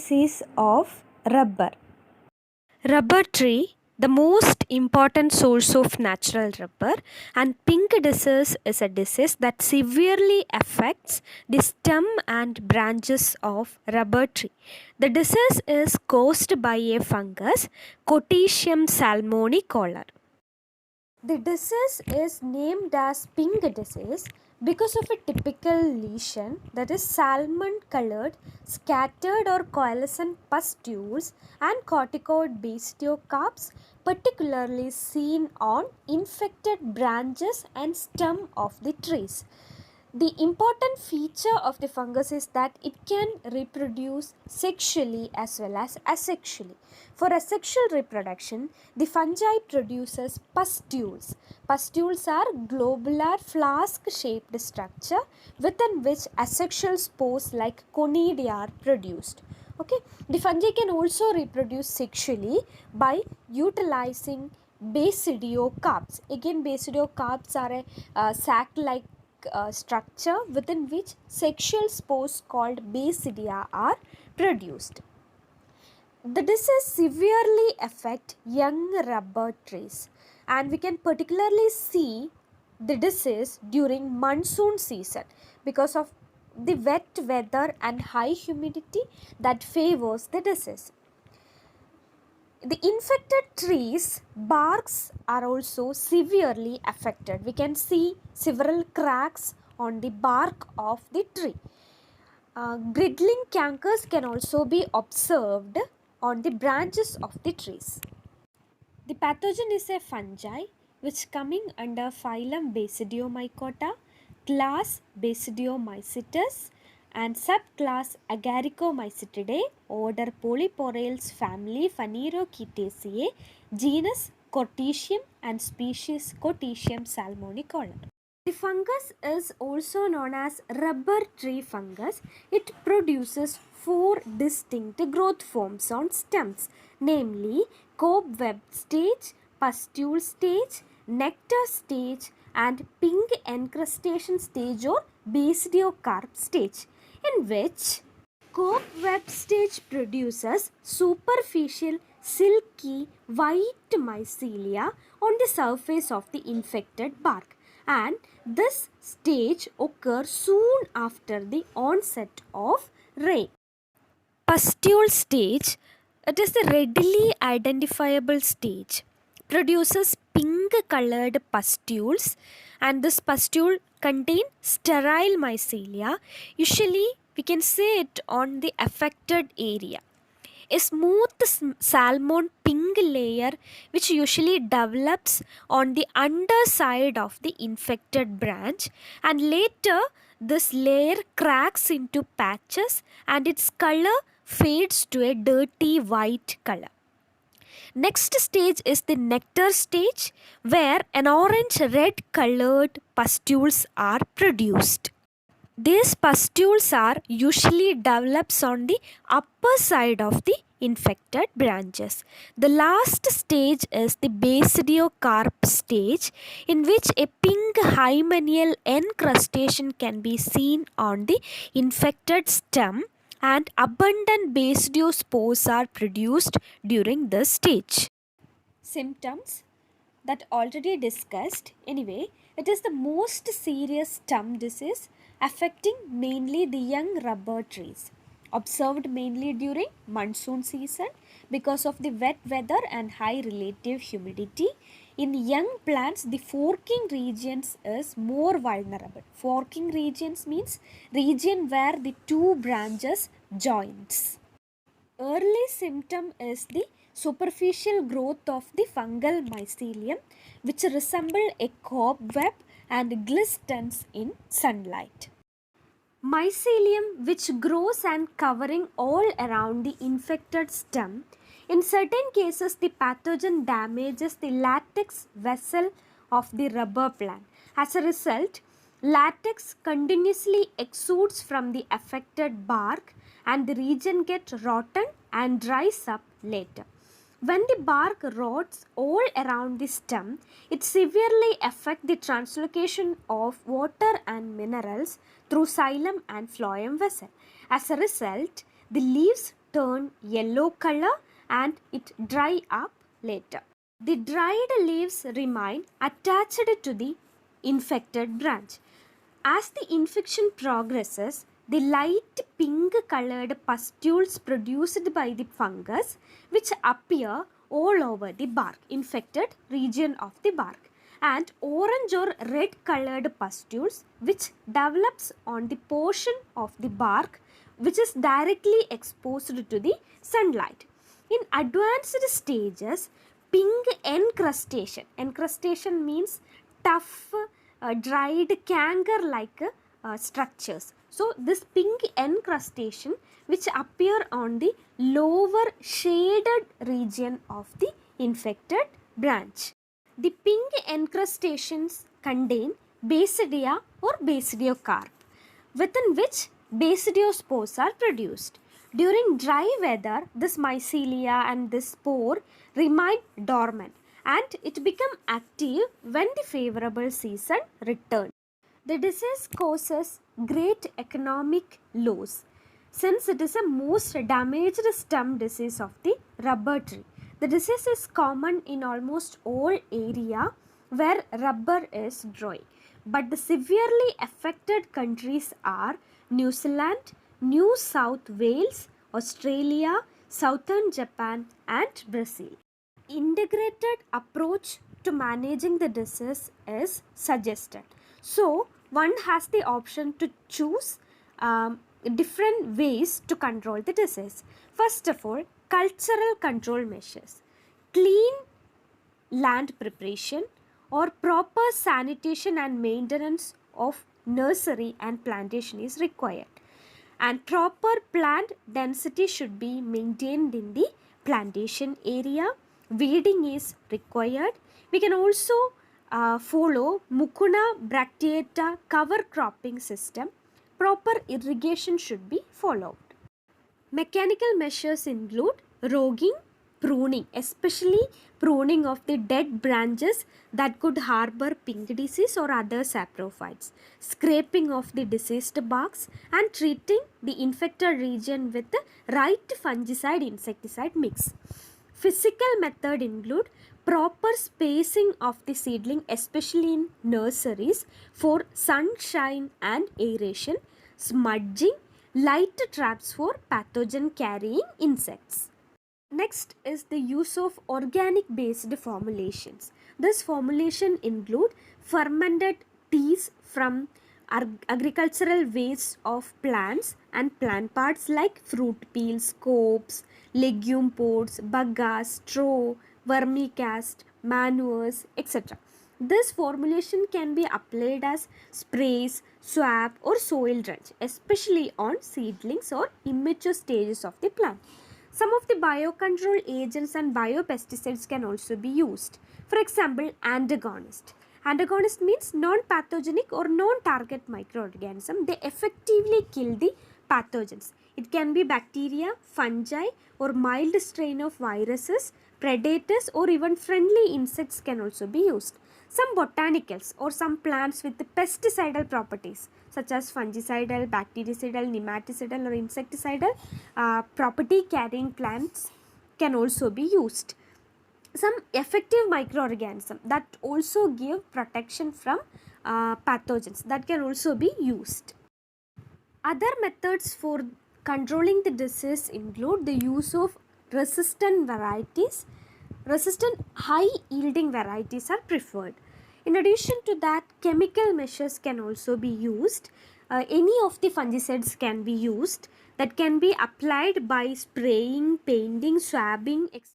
species of rubber. Rubber tree, the most important source of natural rubber, and pink disease is a disease that severely affects the stem and branches of rubber tree. The disease is caused by a fungus, Cottidium salmonicolor. The disease is named as pink disease because of a typical lesion, that is salmon colored scattered or coalescent pustules and corticoid basidiocarps, particularly seen on infected branches and stem of the trees. The important feature of the fungus is that it can reproduce sexually as well as asexually. For asexual reproduction, the fungi produces pustules. Pustules are globular flask-shaped structure within which asexual spores like conidia are produced. Okay, the fungi can also reproduce sexually by utilizing basidiocarps. Again, basidiocarps are a sac-like structure within which sexual spores called basidia are produced. The disease severely affect young rubber trees, and we can particularly see the disease during monsoon season because of the wet weather and high humidity that favors the disease. The infected trees barks are also severely affected. We can see several cracks on the bark of the tree. Gridling cankers can also be observed on the branches of the trees. The pathogen is a fungi which coming under phylum Basidiomycota, class Basidiomycetes, and subclass Agaricomycetidae, order Polyporales, family Phanerochaetaceae, genus Cottidium, and species Cottidium salmonicolor. The fungus is also known as rubber tree fungus. It produces 4 distinct growth forms on stems, namely cobweb stage, pustule stage, nectar stage, and pink encrustation stage or basidiocarp stage, in which cobweb stage produces superficial silky white mycelia on the surface of the infected bark, and this stage occurs soon after the onset of rain. Pustule stage, it is the readily identifiable stage, produces pink colored pustules, and this pustule contain sterile mycelia. Usually we can see it on the affected area. A smooth salmon pink layer which usually develops on the underside of the infected branch, and later this layer cracks into patches and its color fades to a dirty white color. Next stage is the nectar stage, where an orange red colored pustules are produced. These pustules are usually develops on the upper side of the infected branches. The last stage is the basidiocarp stage, in which a pink hymeneal encrustation can be seen on the infected stem, and abundant basidiospores are produced during this stage. Symptoms that already discussed. Anyway, it is the most serious stem disease affecting mainly the young rubber trees, observed mainly during monsoon season because of the wet weather and high relative humidity. In young plants, the forking regions is more vulnerable. Forking regions means region where the two branches joins. Early symptom is the superficial growth of the fungal mycelium, which resemble a cobweb and glistens in sunlight. Mycelium, which grows and covering all around the infected stem. In certain cases, the pathogen damages the latex vessel of the rubber plant. As a result, latex continuously exudes from the affected bark, and the region gets rotten and dries up later. When the bark rots all around the stem, it severely affects the translocation of water and minerals through xylem and phloem vessel. As a result, the leaves turn yellow color and it dry up later. The dried leaves remain attached to the infected branch. As the infection progresses, the light pink colored pustules produced by the fungus which appear all over the bark, infected region of the bark, and orange or red colored pustules which develops on the portion of the bark which is directly exposed to the sunlight. In advanced stages, pink encrustation means tough dried canker like structures. So this pink encrustation which appear on the lower shaded region of the infected branch. The pink encrustations contain basidia or basidiocarp, within which basidiospores are produced. During dry weather, this mycelia and this spore remain dormant and it become active when the favorable season returns. The disease causes great economic loss since it is a most damaged stem disease of the rubber tree. The disease is common in almost all area where rubber is growing. But the severely affected countries are New Zealand, New South Wales, Australia, Southern Japan and Brazil. Integrated approach to managing the disease is suggested. So, one has the option to choose different ways to control the disease. First of all, cultural control measures. Clean land preparation or proper sanitation and maintenance of nursery and plantation is required. And proper plant density should be maintained in the plantation area. Weeding is required. We can also follow Mucuna bracteata cover cropping system. Proper irrigation should be followed. Mechanical measures include roguing, pruning, especially pruning of the dead branches that could harbor pink disease or other saprophytes, scraping of the diseased barks and treating the infected region with the right fungicide-insecticide mix. Physical method include proper spacing of the seedling, especially in nurseries, for sunshine and aeration, smudging, light traps for pathogen carrying insects. Next is the use of organic based formulations. This formulation include fermented teas from agricultural waste of plants and plant parts like fruit peels, cobs, legume pods, bagasse, straw, vermicast, manures, etc. This formulation can be applied as sprays, swab or soil drench, especially on seedlings or immature stages of the plant. Some of the biocontrol agents and biopesticides can also be used. For example, antagonist. Antagonist means non-pathogenic or non-target microorganism. They effectively kill the pathogens. It can be bacteria, fungi or mild strain of viruses, predators or even friendly insects can also be used. Some botanicals or some plants with the pesticidal properties such as fungicidal, bactericidal, nematicidal or insecticidal property carrying plants can also be used. Some effective microorganisms that also give protection from pathogens that can also be used. Other methods for controlling the disease include the use of resistant varieties. Resistant high yielding varieties are preferred. In addition to that, chemical measures can also be used. Any of the fungicides can be used that can be applied by spraying, painting, swabbing, etc.